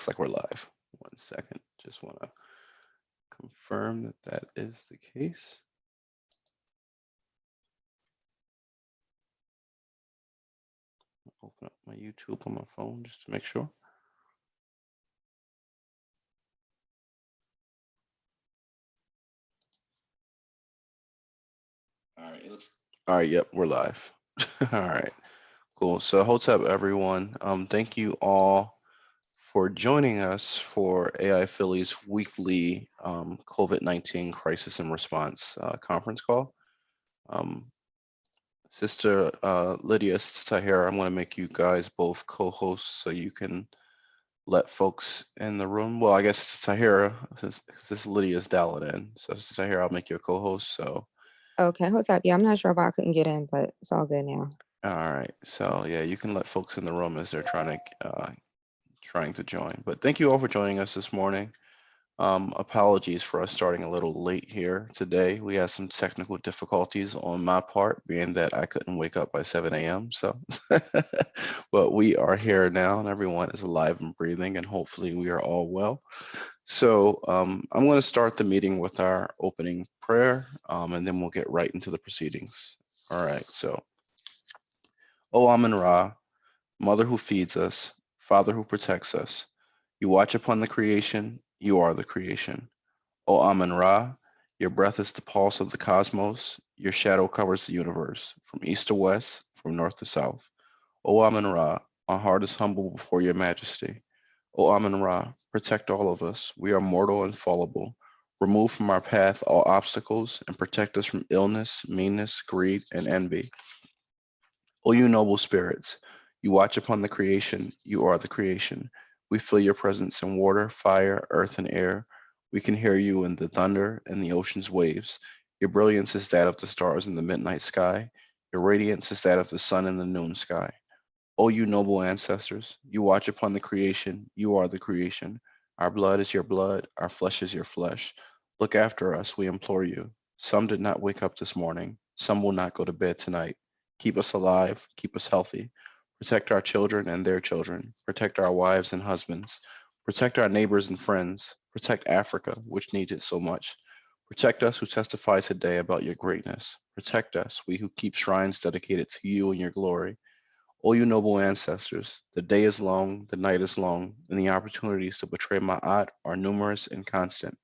Looks like we're live. One second. Just want to confirm that that is the case. Open up my YouTube on my phone just to make sure. All right. All right. Yep, we're live. All right. Cool. So, what's up, everyone? Thank you all for joining us for AI Philly's weekly COVID-19 crisis and response conference call. Um, Sister Lydia, Sister Tahira, I'm going to make you guys both co-hosts so you can let folks in the room. Well, I guess Sister Tahira, since this Lydia's dialing in. So Sister Tahira, I'll make you a co-host. So, Okay, what's up? Yeah, I'm not sure why I couldn't get in, but it's all good now. all right. So yeah, you can let folks in the room as they're trying to join. But thank you all for joining us this morning. Apologies for us starting a little late here today. We had some technical difficulties on my part, being that I couldn't wake up by 7 a.m. So, but we are here now and everyone is alive and breathing, and hopefully we are all well. So, I'm going to start the meeting with our opening prayer, and then we'll get right into the proceedings. All right. So, O Amun Ra, Mother who feeds us, Father who protects us, you watch upon the creation, you are the creation. O Amun Ra, your breath is the pulse of the cosmos, your shadow covers the universe, from east to west, from north to south. O Amun Ra, our heart is humble before your majesty. O Amun Ra, protect all of us. We are mortal and fallible. Remove from our path all obstacles and protect us from illness, meanness, greed, and envy. O you noble spirits, you watch upon the creation, you are the creation. We feel your presence in water, fire, earth, and air. We can hear you in the thunder and the ocean's waves. Your brilliance is that of the stars in the midnight sky. Your radiance is that of the sun in the noon sky. O you noble ancestors, you watch upon the creation, you are the creation. Our blood is your blood, our flesh is your flesh. Look after us, we implore you. Some did not wake up this morning, some will not go to bed tonight. Keep us alive, keep us healthy. Protect our children and their children. Protect our wives and husbands. Protect our neighbors and friends. Protect Africa, which needs it so much. Protect us who testify today about your greatness. Protect us, we who keep shrines dedicated to you and your glory. O you noble ancestors, the day is long, the night is long, and the opportunities to betray Ma'at are numerous and constant.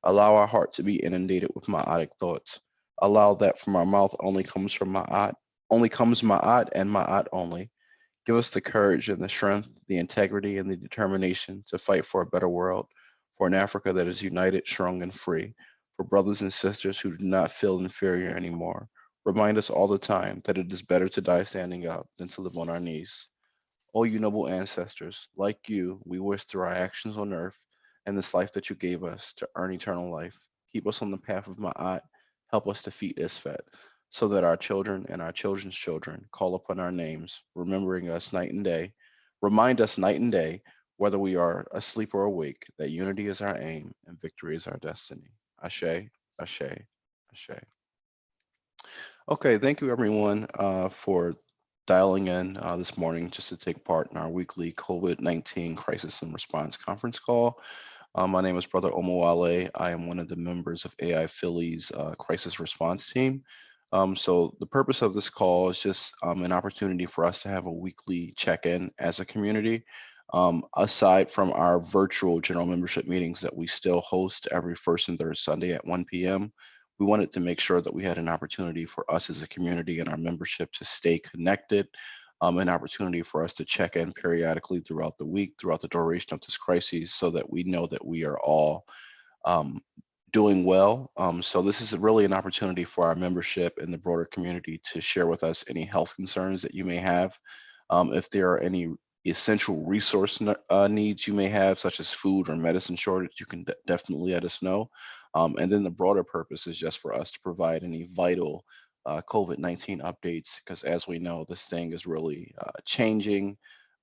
Allow our heart to be inundated with Ma'atic thoughts. Allow that from our mouth only comes Ma'at and Ma'at only. Give us the courage and the strength, the integrity and the determination to fight for a better world, for an Africa that is united, strong, and free, for brothers and sisters who do not feel inferior anymore. Remind us all the time that it is better to die standing up than to live on our knees. O you noble ancestors, like you, we wish through our actions on earth and this life that you gave us to earn eternal life. Keep us on the path of Ma'at. Help us defeat Isfet, so that our children and our children's children call upon our names, remembering us night and day. Remind us night and day, whether we are asleep or awake, that unity is our aim and victory is our destiny. Ashe, Ashe, Ashe. Okay, thank you everyone for dialing in this morning just to take part in our weekly COVID-19 crisis and response conference call. My name is Brother Omowale. I am one of the members of AI Philly's crisis response team. So the purpose of this call is just an opportunity for us to have a weekly check-in as a community. Aside from our virtual general membership meetings that we still host every first and third Sunday at 1 p.m., we wanted to make sure that we had an opportunity for us as a community and our membership to stay connected, an opportunity for us to check in periodically throughout the week, throughout the duration of this crisis, so that we know that we are all um, doing well. So this is really an opportunity for our membership and the broader community to share with us any health concerns that you may have. If there are any essential resource needs you may have, such as food or medicine shortage, you can definitely let us know. And then the broader purpose is just for us to provide any vital COVID-19 updates, because as we know, this thing is really changing.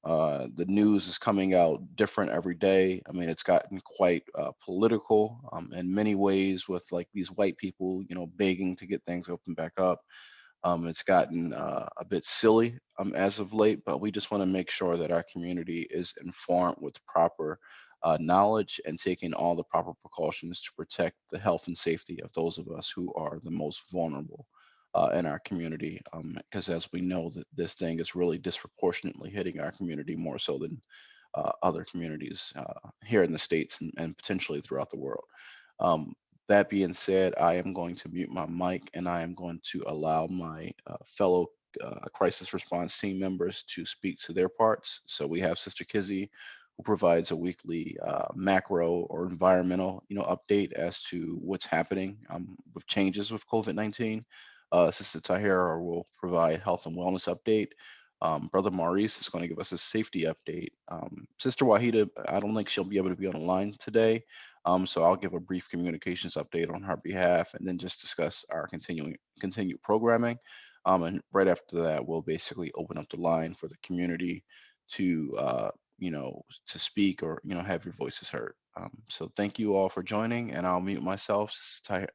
The news is coming out different every day. I mean, it's gotten quite political in many ways, with like these white people, begging to get things open back up. It's gotten a bit silly as of late, but we just want to make sure that our community is informed with proper knowledge and taking all the proper precautions to protect the health and safety of those of us who are the most vulnerable in our community. Because as we know, that this thing is really disproportionately hitting our community more so than other communities here in the States and potentially throughout the world. Um, that being said, I am going to mute my mic and I am going to allow my fellow crisis response team members to speak to their parts. So we have Sister Kizzy, who provides a weekly macro or environmental, update as to what's happening with changes with COVID-19. Sister Tahira will provide health and wellness update. Brother Maurice is going to give us a safety update. Sister Wahida, I don't think she'll be able to be on the line today, so I'll give a brief communications update on her behalf, and then just discuss our continued programming. And right after that, we'll basically open up the line for the community to to speak or have your voices heard. So thank you all for joining, and I'll mute myself.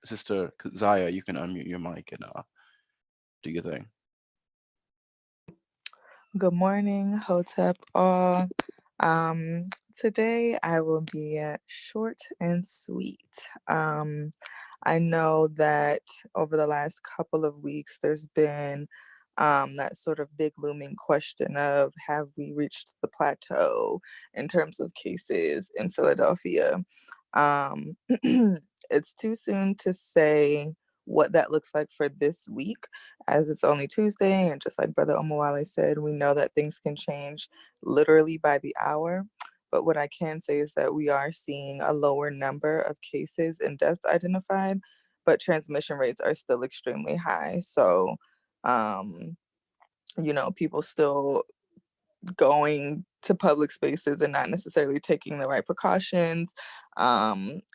Sister Zaya, you can unmute your mic and do your thing. Good morning, Hotep all. Today I will be short and sweet. I know that over the last couple of weeks, there's been that sort of big looming question of have we reached the plateau in terms of cases in Philadelphia? Um, it's too soon to say what that looks like for this week, as it's only Tuesday. And just like Brother Omawale said, we know that things can change literally by the hour. But what I can say is that we are seeing a lower number of cases and deaths identified, but transmission rates are still extremely high. So, people still going to public spaces and not necessarily taking the right precautions,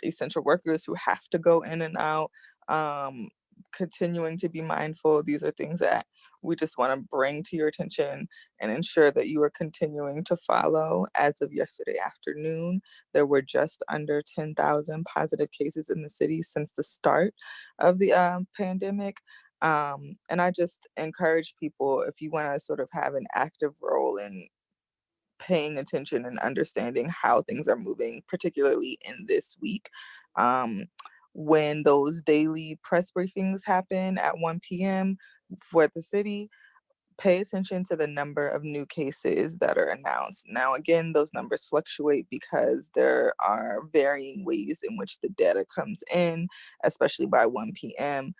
essential workers who have to go in and out, um, continuing to be mindful. These are things that we just want to bring to your attention and ensure that you are continuing to follow. As of yesterday afternoon, there were just under 10,000 positive cases in the city since the start of the pandemic. And I just encourage people, if you want to sort of have an active role in paying attention and understanding how things are moving, particularly in this week. When those daily press briefings happen at 1 p.m. for the city, pay attention to the number of new cases that are announced. Now, again, those numbers fluctuate because there are varying ways in which the data comes in, especially by 1 p.m.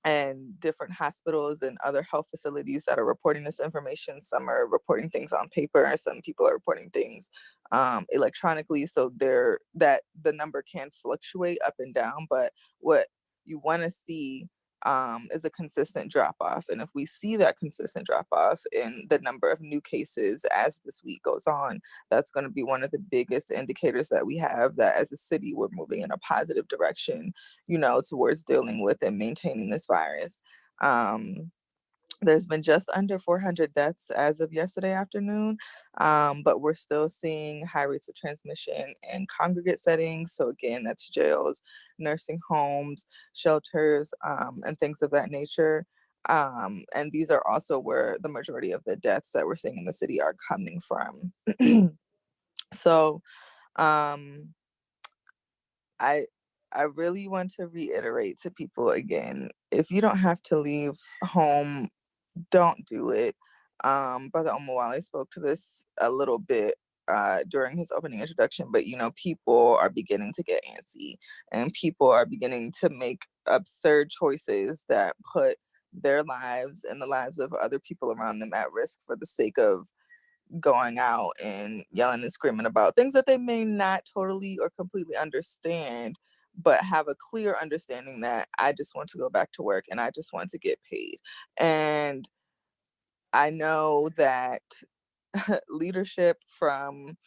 And different hospitals and other health facilities that are reporting this information. Some are reporting things on paper, and some people are reporting things electronically. So that the number can fluctuate up and down, but what you want to see is a consistent drop off. And if we see that consistent drop off in the number of new cases as this week goes on, that's going to be one of the biggest indicators that we have that as a city, we're moving in a positive direction, towards dealing with and maintaining this virus. There's been just under 400 deaths as of yesterday afternoon, but we're still seeing high rates of transmission in congregate settings. So again, that's jails, nursing homes, shelters, and things of that nature. And these are also where the majority of the deaths that we're seeing in the city are coming from. So um, I I really want to reiterate to people again, if you don't have to leave home, don't do it. Brother Omawale spoke to this a little bit during his opening introduction, but people are beginning to get antsy and people are beginning to make absurd choices that put their lives and the lives of other people around them at risk for the sake of going out and yelling and screaming about things that they may not totally or completely understand, but have a clear understanding that I just want to go back to work and I just want to get paid. And I know that leadership from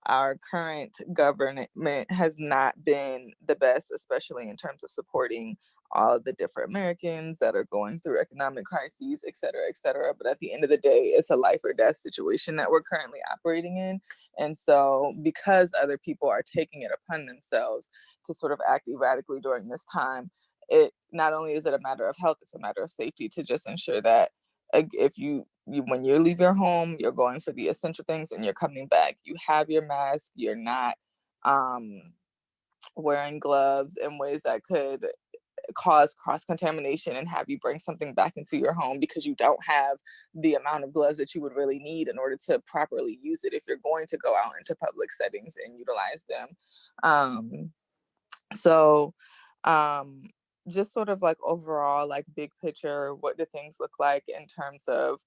our current government has not been the best, especially in terms of supporting all of the different Americans that are going through economic crises, et cetera, et cetera. But at the end of the day, it's a life or death situation that we're currently operating in. And so because other people are taking it upon themselves to sort of act erratically during this time, it not only is it a matter of health, it's a matter of safety to just ensure that if you when you leave your home, you're going for the essential things and you're coming back, you have your mask, you're not wearing gloves in ways that could cause cross contamination and have you bring something back into your home because you don't have the amount of gloves that you would really need in order to properly use it if you're going to go out into public settings and utilize them. So just sort of like overall, like big picture, what do things look like in terms of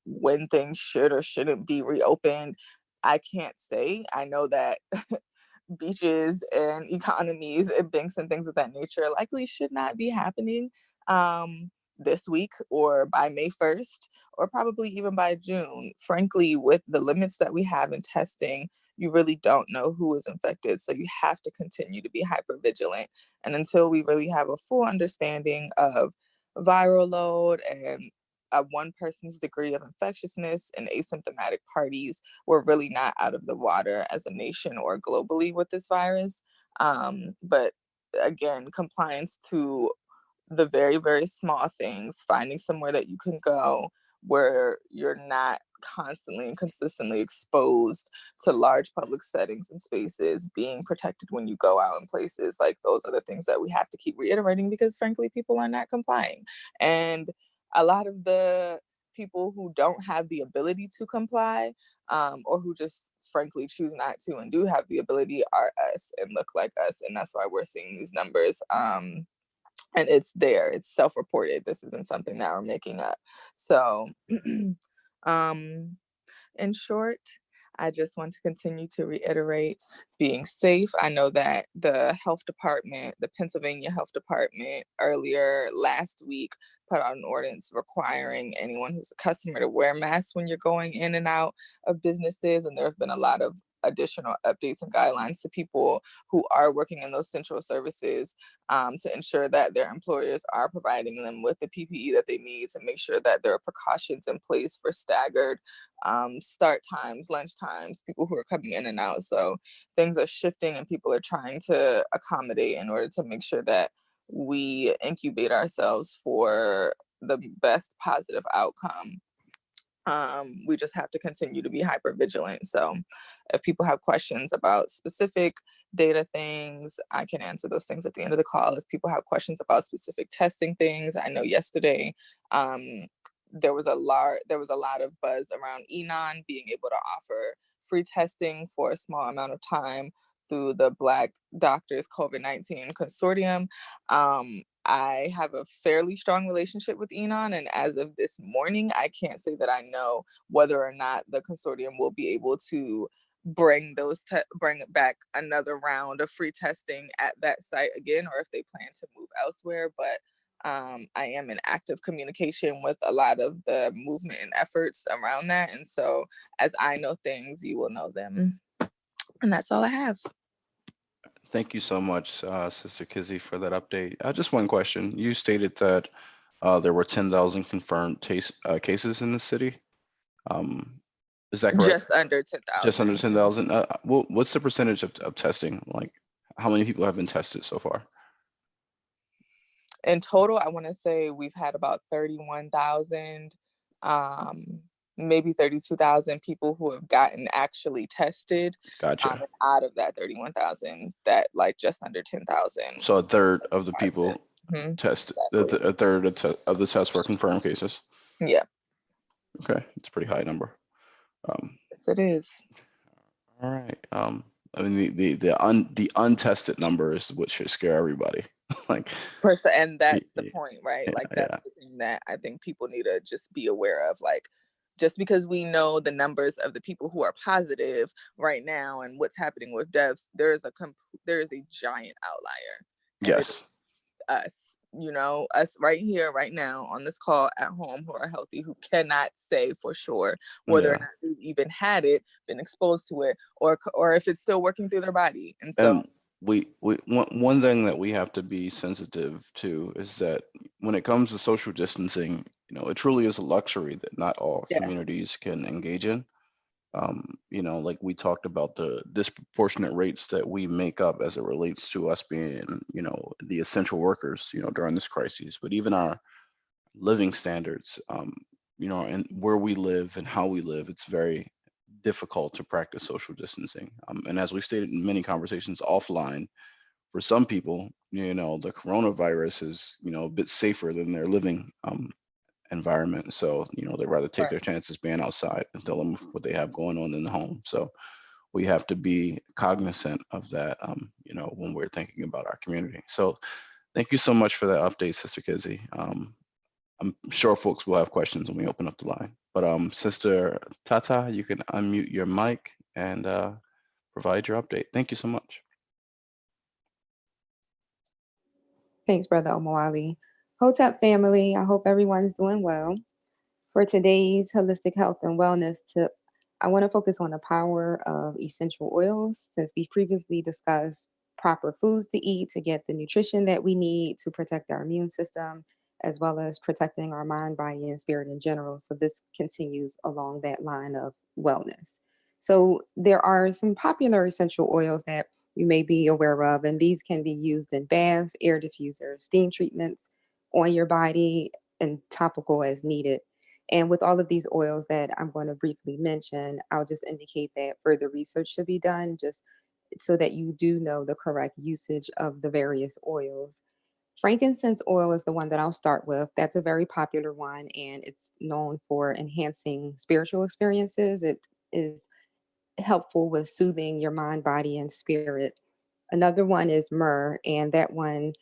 when things should or shouldn't be reopened? I can't say. I know that beaches and economies and banks and things of that nature likely should not be happening this week or by May 1st or probably even by June. Frankly, with the limits that we have in testing, you really don't know who is infected. So you have to continue to be hyper vigilant. And until we really have a full understanding of viral load and one person's degree of infectiousness and asymptomatic parties, we're really not out of the water as a nation or globally with this virus. But again, compliance to the very, very small things, finding somewhere that you can go where you're not constantly and consistently exposed to large public settings and spaces, being protected when you go out in places, like those are the things that we have to keep reiterating because frankly, people are not complying. And a lot of the people who don't have the ability to comply or who just frankly choose not to and do have the ability are us and look like us. And that's why we're seeing these numbers. And it's there, it's self-reported. This isn't something that we're making up. So in short, I just want to continue to reiterate being safe. I know that the health department, the Pennsylvania Health Department, earlier last week put out an ordinance requiring anyone who's a customer to wear masks when you're going in and out of businesses. And there's been a lot of additional updates and guidelines to people who are working in those central services to ensure that their employers are providing them with the PPE that they need to make sure that there are precautions in place for staggered start times, lunch times, people who are coming in and out. So things are shifting and people are trying to accommodate in order to make sure that we incubate ourselves for the best positive outcome. We just have to continue to be hyper vigilant. So if people have questions about specific data things, I can answer those things at the end of the call. If people have questions about specific testing things, I know yesterday there was a lot of buzz around Enon being able to offer free testing for a small amount of time through the Black Doctors COVID-19 Consortium. I have a fairly strong relationship with Enon, and as of this morning, I can't say that I know whether or not the consortium will be able to bring back another round of free testing at that site again, or if they plan to move elsewhere. But I am in active communication with a lot of the movement and efforts around that, and so as I know things, you will know them, and that's all I have. Thank you so much, Sister Kizzy, for that update. Just one question. You stated that there were 10,000 confirmed cases in the city. Is that correct? Just under 10,000. Just under 10,000. What's the percentage of testing? Like, how many people have been tested so far? In total, I want to say we've had about 31,000, maybe 32,000 people who have gotten actually tested. Gotcha. Out of that 31,000, that like just under 10,000. So a third of the people tested, Exactly. a third of the tests were confirmed cases. Yeah. Okay, it's a pretty high number. Yes, it is. All right. I mean, the untested number is what should scare everybody. Like, And that's the point, right? Like that's the thing that I think people need to just be aware of. Like, just because we know the numbers of the people who are positive right now and what's happening with deaths, there is a giant outlier. yes. Us, us right here, right now on this call at home who are healthy, who cannot say for sure whether or not they've even had it, been exposed to it, or if it's still working through their body. And so one thing that we have to be sensitive to is that when it comes to social distancing, it truly is a luxury that not all communities can engage in. Like we talked about the disproportionate rates that we make up as it relates to us being, the essential workers, during this crisis, but even our living standards, and where we live and how we live, it's very difficult to practice social distancing. And as we've stated in many conversations offline, for some people, the coronavirus is, a bit safer than their living environment. So, they'd rather take Right. their chances being outside and tell them what they have going on in the home. So we have to be cognizant of that, when we're thinking about our community. So thank you so much for that update, Sister Kizzy. I'm sure folks will have questions when we open up the line. But Sister Tata, you can unmute your mic and provide your update. Thank you so much. Thanks, Brother Omawali. Hotep family, I hope everyone's doing well. For today's holistic health and wellness tip, I want to focus on the power of essential oils since we previously discussed proper foods to eat to get the nutrition that we need to protect our immune system, as well as protecting our mind, body, and spirit in general. So this continues along that line of wellness. So there are some popular essential oils that you may be aware of, and these can be used in baths, air diffusers, steam treatments on your body, and topical as needed. And with all of these oils that I'm going to briefly mention, I'll just indicate that further research should be done just so that you do know the correct usage of the various oils. Frankincense oil is the one that I'll start with. That's a very popular one, and it's known for enhancing spiritual experiences. It is helpful with soothing your mind, body, and spirit. Another one is myrrh, and that one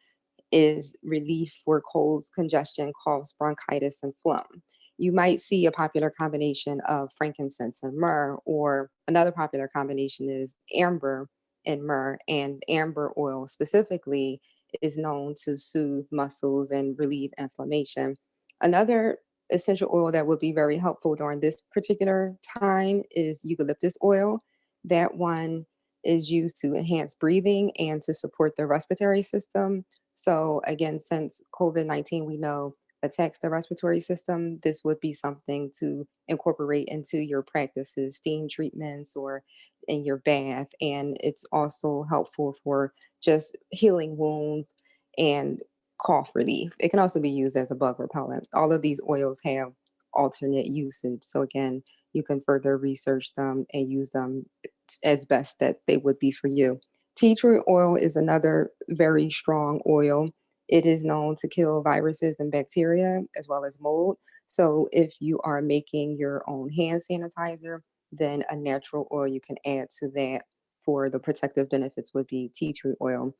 is relief for colds, congestion, coughs, bronchitis, and phlegm. You might see a popular combination of frankincense and myrrh, or another popular combination is amber and myrrh. And amber oil specifically is known to soothe muscles and relieve inflammation. Another essential oil that would be very helpful during this particular time is eucalyptus oil. That one is used to enhance breathing and to support the respiratory system. So again, since COVID-19, we know attacks the respiratory system, this would be something to incorporate into your practices, steam treatments or in your bath. And it's also helpful for just healing wounds and cough relief. It can also be used as a bug repellent. All of these oils have alternate usage. So again, you can further research them and use them as best that they would be for you. Tea tree oil is another very strong oil. It is known to kill viruses and bacteria as well as mold. So if you are making your own hand sanitizer, then a natural oil you can add to that for the protective benefits would be tea tree oil.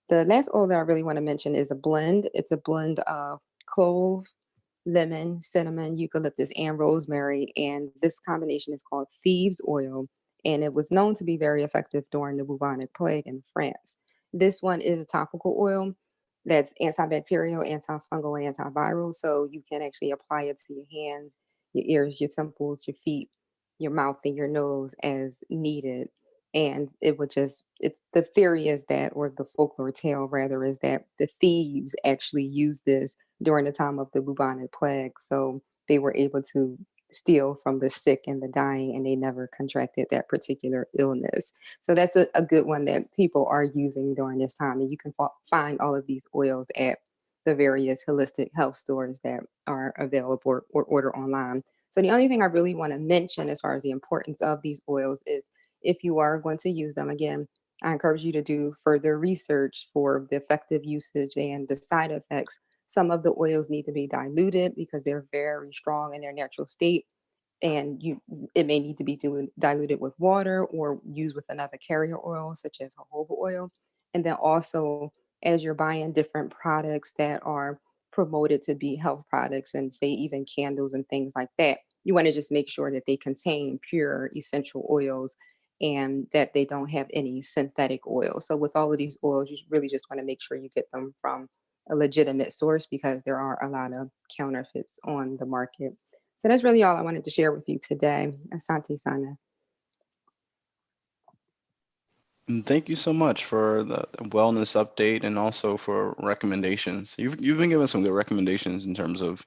The last oil that I really want to mention is a blend. It's a blend of clove, lemon, cinnamon, eucalyptus, and rosemary. And this combination is called thieves oil. And it was known to be very effective during the bubonic plague in France. This one is a topical oil that's antibacterial, antifungal, and antiviral. So you can actually apply it to your hands, your ears, your temples, your feet, your mouth, and your nose as needed. And it would just, it's the theory is that, or the folklore tale rather, is that the thieves actually used this during the time of the bubonic plague. So they were able to steal from the sick and the dying, and they never contracted that particular illness. So that's a good one that people are using during this time. And you can find all of these oils at the various holistic health stores that are available or order online. So the only thing I really want to mention as far as the importance of these oils is if you are going to use them again, I encourage you to do further research for the effective usage and the side effects. Some of the oils need to be diluted because they're very strong in their natural state, and it may need to be diluted with water or used with another carrier oil such as jojoba oil. And then also, as you're buying different products that are promoted to be health products and say even candles and things like that, you want to just make sure that they contain pure essential oils and that they don't have any synthetic oil. So with all of these oils, you really just want to make sure you get them from a legitimate source because there are a lot of counterfeits on the market. So that's really all I wanted to share with you today. Asante Sana. And thank you so much for the wellness update and also for recommendations. You've been giving some good recommendations in terms of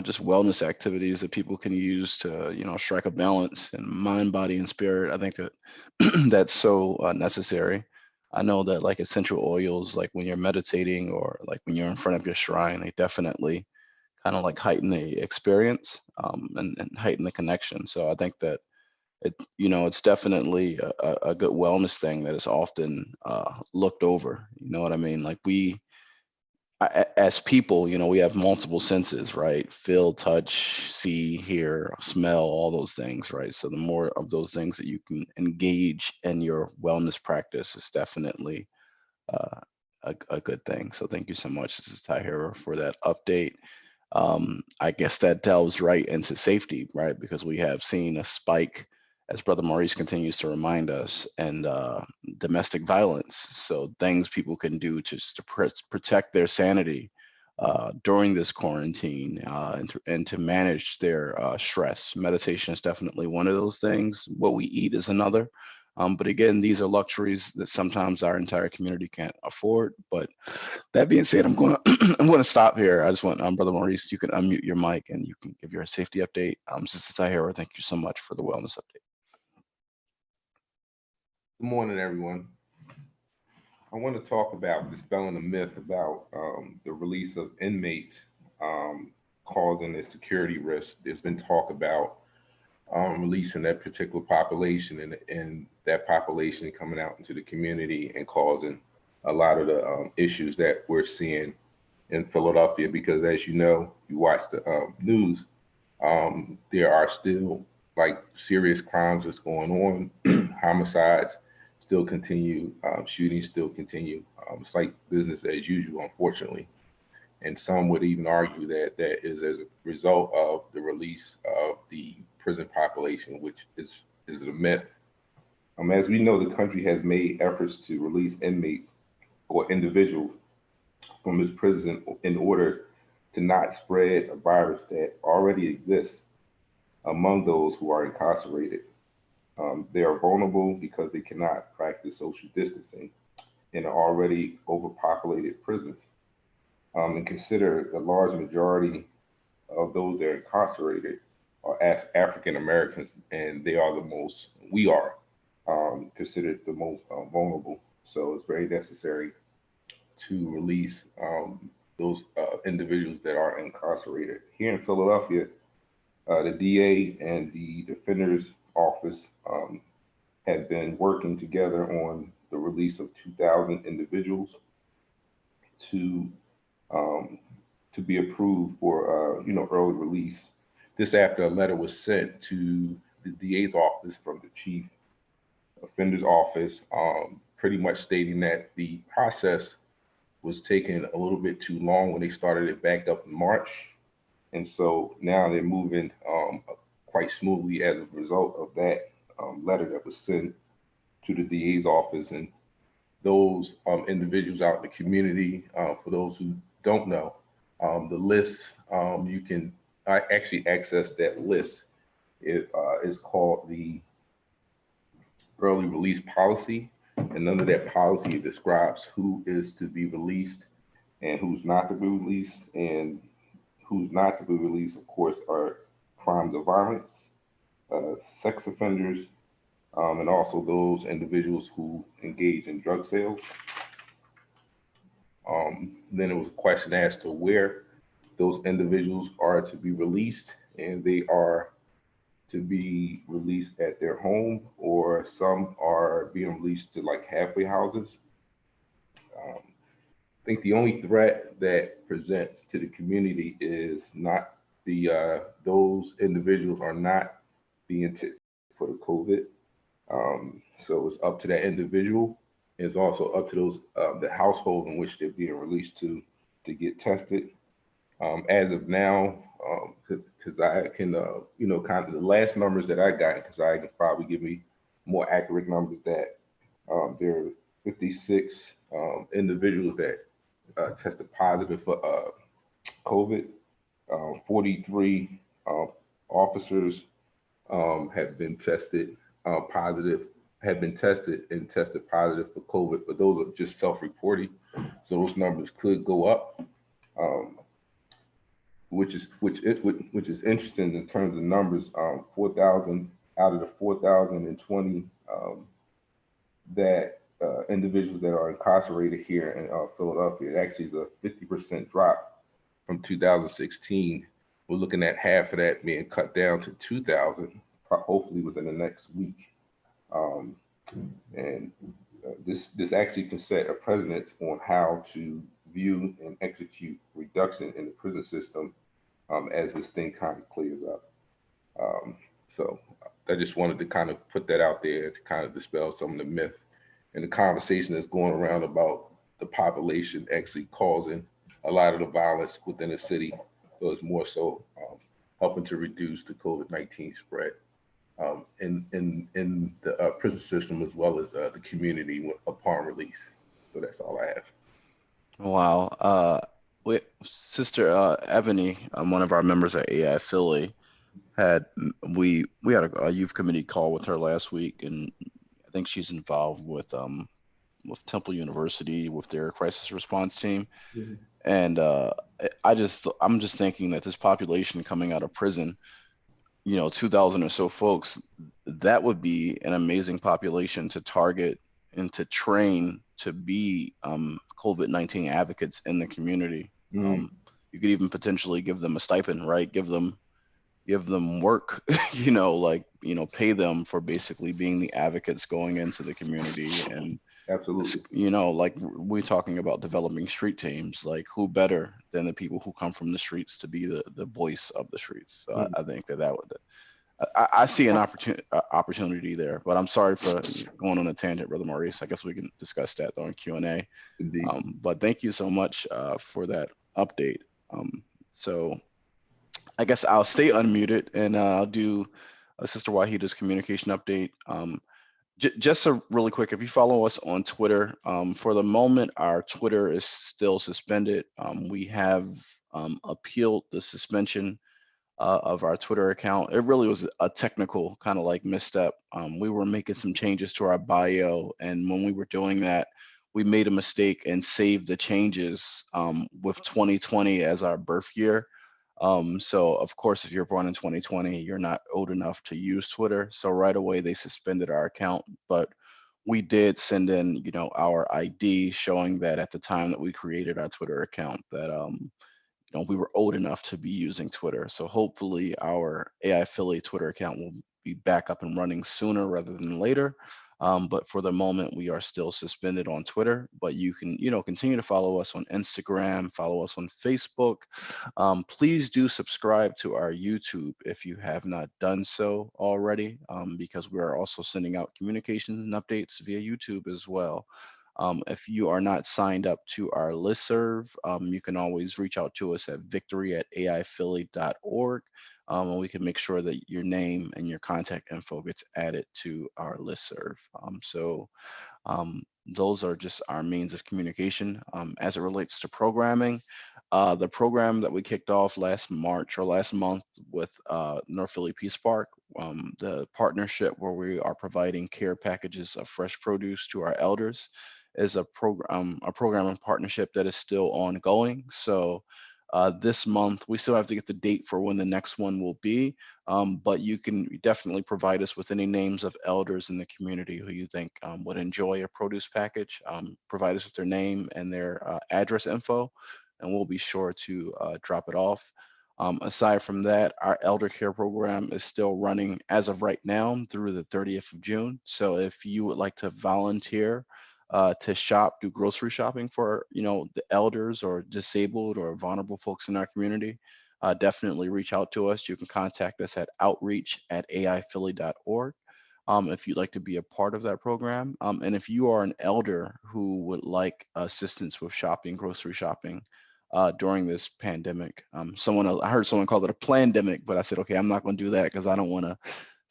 just wellness activities that people can use to, strike a balance in mind, body, and spirit. I think that that's so necessary. I know that like essential oils, like when you're meditating or like when you're in front of your shrine, they definitely kind of like heighten the experience, and heighten the connection. So I think that it's definitely a good wellness thing that is often looked over. You know what I mean? Like as people, we have multiple senses, right? Feel, touch, see, hear, smell, all those things, right? So the more of those things that you can engage in your wellness practice is definitely uh, a good thing. So thank you so much, this is Tahira, for that update. I guess that delves right into safety, right? Because we have seen a spike, as Brother Maurice continues to remind us, and domestic violence. So things people can do just to protect their sanity during this quarantine, and to manage their stress. Meditation is definitely one of those things. What we eat is another. But again, these are luxuries that sometimes our entire community can't afford. But that being said, I'm going to I'm going to stop here. I just want Brother Maurice, you can unmute your mic and you can give your safety update. Sister Tahira, thank you so much for the wellness update. Good morning, everyone. I want to talk about dispelling a myth about the release of inmates causing a security risk. There's been talk about releasing that particular population and that population coming out into the community and causing a lot of the issues that we're seeing in Philadelphia. Because as you know, you watch the news, there are still like serious crimes that's going on, homicides still continue, shootings still continue. It's like business as usual, unfortunately. And some would even argue that that is as a result of the release of the prison population, which is a myth. As we know, the country has made efforts to release inmates or individuals from its prison in order to not spread a virus that already exists among those who are incarcerated. They are vulnerable because they cannot practice social distancing in already overpopulated prisons. And consider the large majority of those that are incarcerated are African Americans, and they are we are considered the most vulnerable. So it's very necessary to release those individuals that are incarcerated. Here in Philadelphia, the DA and the Defender's Office had been working together on the release of 2,000 individuals to be approved for early release. This after a letter was sent to the DA's office from the Chief Offender's Office, pretty much stating that the process was taking a little bit too long when they started it back up in March. And so now they're moving quite smoothly as a result of that letter that was sent to the DA's office. And those individuals out in the community, for those who don't know, the list, you can actually access that list. It is called the early release policy. And under that policy, it describes who is to be released and who's not to be released. And who's not to be released, of course, are crimes of violence, sex offenders, and also those individuals who engage in drug sales. Then there was a question as to where those individuals are to be released, and they are to be released at their home, or some are being released to like halfway houses. I think the only threat that presents to the community is not those individuals are not being tested for the COVID. So it's up to that individual. It's also up to those the household in which they're being released to get tested. As of now, because I can, kind of the last numbers that I got, because I can probably give me more accurate numbers, that there are 56 individuals that tested positive for COVID. 43 officers have been tested positive, have been tested and tested positive for COVID, but those are just self-reporting. So those numbers could go up. which is interesting in terms of numbers. 4,000 out of the 4,020 that individuals that are incarcerated here in Philadelphia, it actually is a 50% drop from 2016. We're looking at half of that being cut down to 2,000, hopefully within the next week. And this actually can set a precedent on how to view and execute reduction in the prison system as this thing kind of clears up. So I just wanted to kind of put that out there to kind of dispel some of the myth and the conversation that's going around about the population actually causing a lot of the violence within the city. So it's more so helping to reduce the COVID-19 spread in the prison system as well as the community upon release. So that's all I have. Wow. Sister Ebony, one of our members at AI Philly, we had a youth committee call with her last week, and I think she's involved with Temple University with their crisis response team. Mm-hmm. And I'm just thinking that this population coming out of prison, 2,000 or so folks, that would be an amazing population to target and to train to be COVID-19 advocates in the community. Mm-hmm. You could even potentially give them a stipend, right? Give them work, pay them for basically being the advocates going into the community. And absolutely, like we're talking about developing street teams, like who better than the people who come from the streets to be the voice of the streets. So I think that would, I see an opportunity there, but I'm sorry for going on a tangent, Brother Maurice. I guess we can discuss that on Q&A. Indeed. But thank you so much for that update. So I guess I'll stay unmuted and I'll do Sister Wahida's communication update. Just a really quick, if you follow us on Twitter, for the moment, our Twitter is still suspended. We have appealed the suspension of our Twitter account. It really was a technical kind of like misstep. We were making some changes to our bio, and when we were doing that, we made a mistake and saved the changes with 2020 as our birth year. So of course, if you're born in 2020, you're not old enough to use Twitter. So right away they suspended our account, but we did send in, our ID showing that at the time that we created our Twitter account that, we were old enough to be using Twitter. So hopefully our AI affiliate Twitter account will be back up and running sooner rather than later. But for the moment, we are still suspended on Twitter, but you can, continue to follow us on Instagram, follow us on Facebook. Please do subscribe to our YouTube if you have not done so already, because we are also sending out communications and updates via YouTube as well. If you are not signed up to our listserv, you can always reach out to us at victory@aiphilly.org, and we can make sure that your name and your contact info gets added to our listserv. So those are just our means of communication. As it relates to programming, the program that we kicked off last month with North Philly Peace Park, the partnership where we are providing care packages of fresh produce to our elders, is a program and partnership that is still ongoing. So this month, we still have to get the date for when the next one will be, but you can definitely provide us with any names of elders in the community who you think would enjoy a produce package. Provide us with their name and their address info, and we'll be sure to drop it off. Aside from that, our elder care program is still running as of right now through the 30th of June. So if you would like to volunteer to shop, do grocery shopping for, the elders or disabled or vulnerable folks in our community, definitely reach out to us. You can contact us at outreach@aiphilly.org if you'd like to be a part of that program. And if you are an elder who would like assistance with shopping, grocery shopping, during this pandemic. I heard someone call it a plandemic, but I said, okay, I'm not going to do that because I don't want to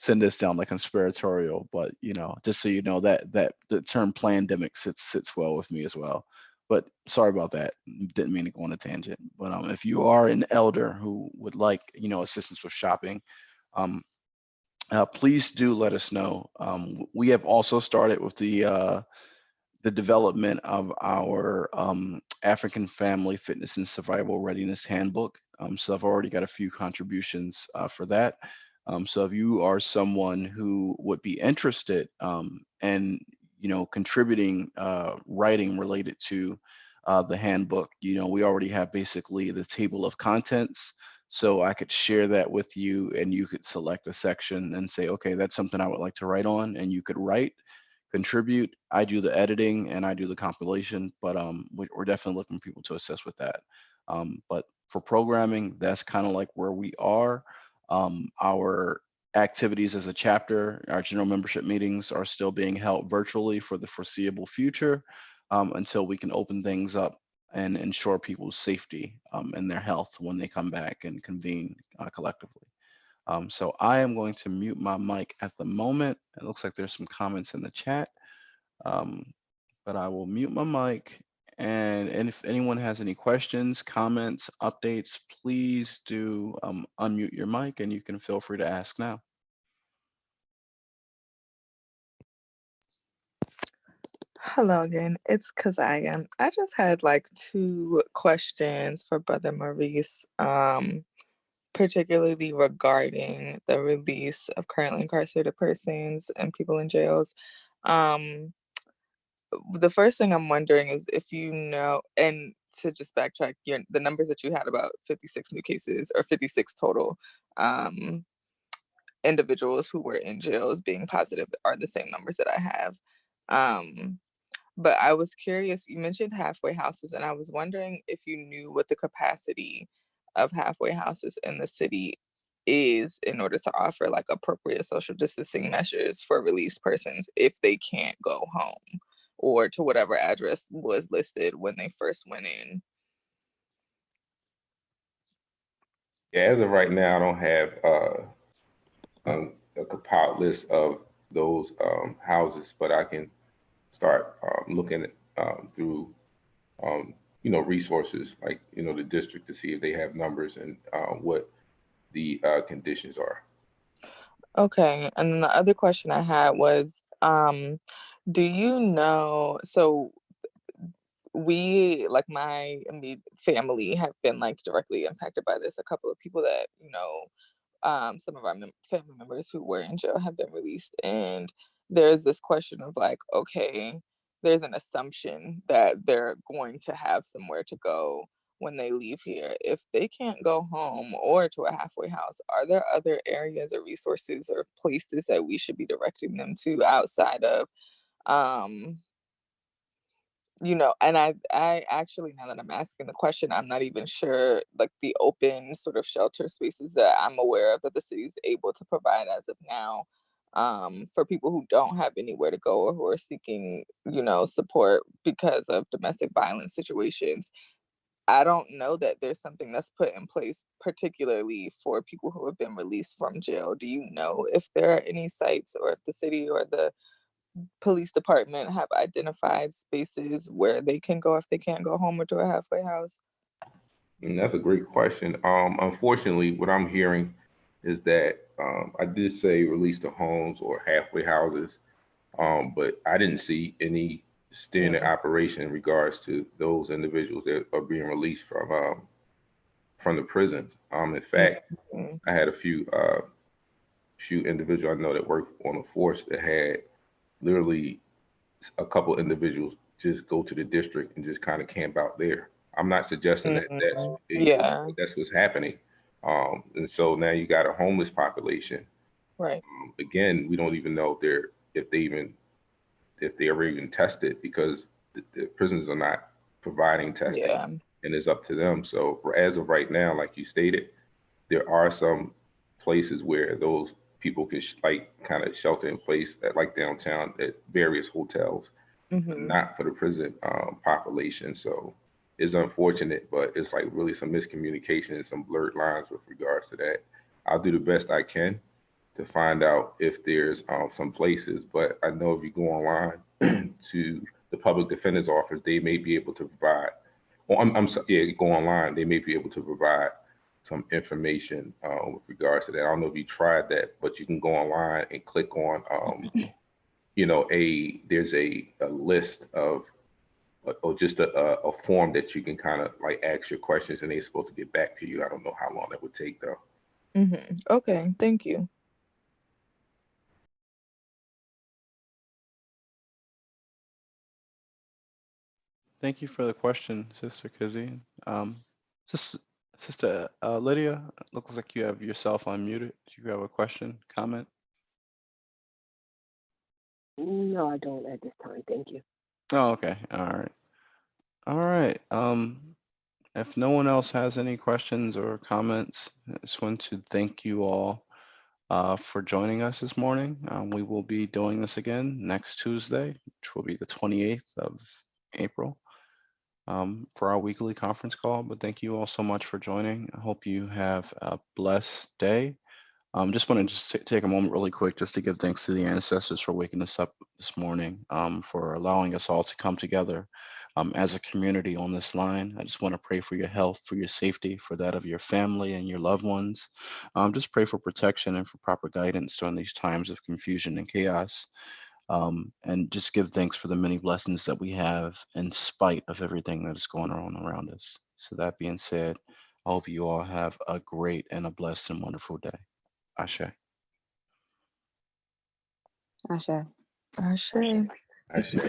send this down like conspiratorial. But just so you know, that the term plandemic sits well with me as well. But sorry about that. Didn't mean to go on a tangent. But if you are an elder who would like assistance with shopping, please do let us know. We have also started with the the development of our African Family Fitness and Survival Readiness Handbook. So I've already got a few contributions for that. So if you are someone who would be interested in, contributing writing related to the handbook, we already have basically the table of contents. So I could share that with you, and you could select a section and say, okay, that's something I would like to write on, and you could write, contribute. I do the editing and I do the compilation, but we're definitely looking for people to assist with that. But for programming, that's kind of like where we are. Our activities as a chapter, our general membership meetings are still being held virtually for the foreseeable future, until we can open things up and ensure people's safety and their health when they come back and convene collectively. So I am going to mute my mic at the moment. It looks like there's some comments in the chat, um, but I will mute my mic. And if anyone has any questions, comments, updates, please do unmute your mic, and you can feel free to ask now. Hello again, it's Kazaya. I just had like two questions for Brother Maurice, particularly regarding the release of currently incarcerated persons and people in jails. Um, the first thing I'm wondering is if you know, and to just backtrack, the numbers that you had about 56 new cases or 56 total individuals who were in jails being positive are the same numbers that I have. But I was curious, you mentioned halfway houses, and I was wondering if you knew what the capacity of halfway houses in the city is in order to offer like appropriate social distancing measures for released persons if they can't go home or to whatever address was listed when they first went in. Yeah, as of right now, I don't have a compiled list of those houses, but I can start looking at through resources like the district to see if they have numbers and what the conditions are. Okay, and then the other question I had was, do you know, so we, like my immediate family, have been like directly impacted by this. A couple of people that, some of our family members who were in jail have been released. And there's this question of like, okay, there's an assumption that they're going to have somewhere to go when they leave here. If they can't go home or to a halfway house, are there other areas or resources or places that we should be directing them to outside of, um, and I actually, now that I'm asking the question, I'm not even sure like the open sort of shelter spaces that I'm aware of that the city's able to provide as of now, for people who don't have anywhere to go or who are seeking, support because of domestic violence situations. I don't know that there's something that's put in place particularly for people who have been released from jail. Do you know if there are any sites or if the city or the police department have identified spaces where they can go if they can't go home or to a halfway house? And that's a great question. Unfortunately, what I'm hearing is that I did say release to homes or halfway houses, but I didn't see any standard operation in regards to those individuals that are being released from the prisons. In fact, Mhm. I had a few individuals I know that work on the force that had literally a couple individuals just go to the district and just kind of camp out there. I'm not suggesting that Yeah, that's what's happening. And so now you got a homeless population. right. Again, we don't even know if they ever even tested because the prisons are not providing testing, Yeah. and it's up to them. So as of right now, like you stated, there are some places where those people can like kind of shelter in place at like downtown at various hotels, but Hmm. not for the prison population. So it's unfortunate, but it's like really some miscommunication and some blurred lines with regards to that. I'll do the best I can to find out if there's some places, but I know if you go online to the public defender's office, they may be able to provide. Or I'm sorry, yeah, go online, they may be able to provide some information with regards to that. I don't know if you tried that, but you can go online and click on there's a list of, or just a form that you can kind of like ask your questions and they're supposed to get back to you. I don't know how long that would take though. Okay, thank you. Thank you for the question, Sister Kizzy. Sis- Sister Lydia, it looks like you have yourself unmuted. Do you have a question, comment? No, I don't at this time. Thank you. Oh, okay. All right. All right. If no one else has any questions or comments, I just want to thank you all for joining us this morning. We will be doing this again next Tuesday, which will be the 28th of April, for our weekly conference call. But thank you all so much for joining. I hope you have a blessed day. Just want to take a moment really quick just to give thanks to the ancestors for waking us up this morning, for allowing us all to come together as a community on this line. I just want to pray for your health, for your safety, for that of your family and your loved ones. Just pray for protection and for proper guidance during these times of confusion and chaos. And just give thanks for the many blessings that we have in spite of everything that is going on around us. So that being said, I hope you all have a great and a blessed and wonderful day. Ashe. Asha. Ashe. I see.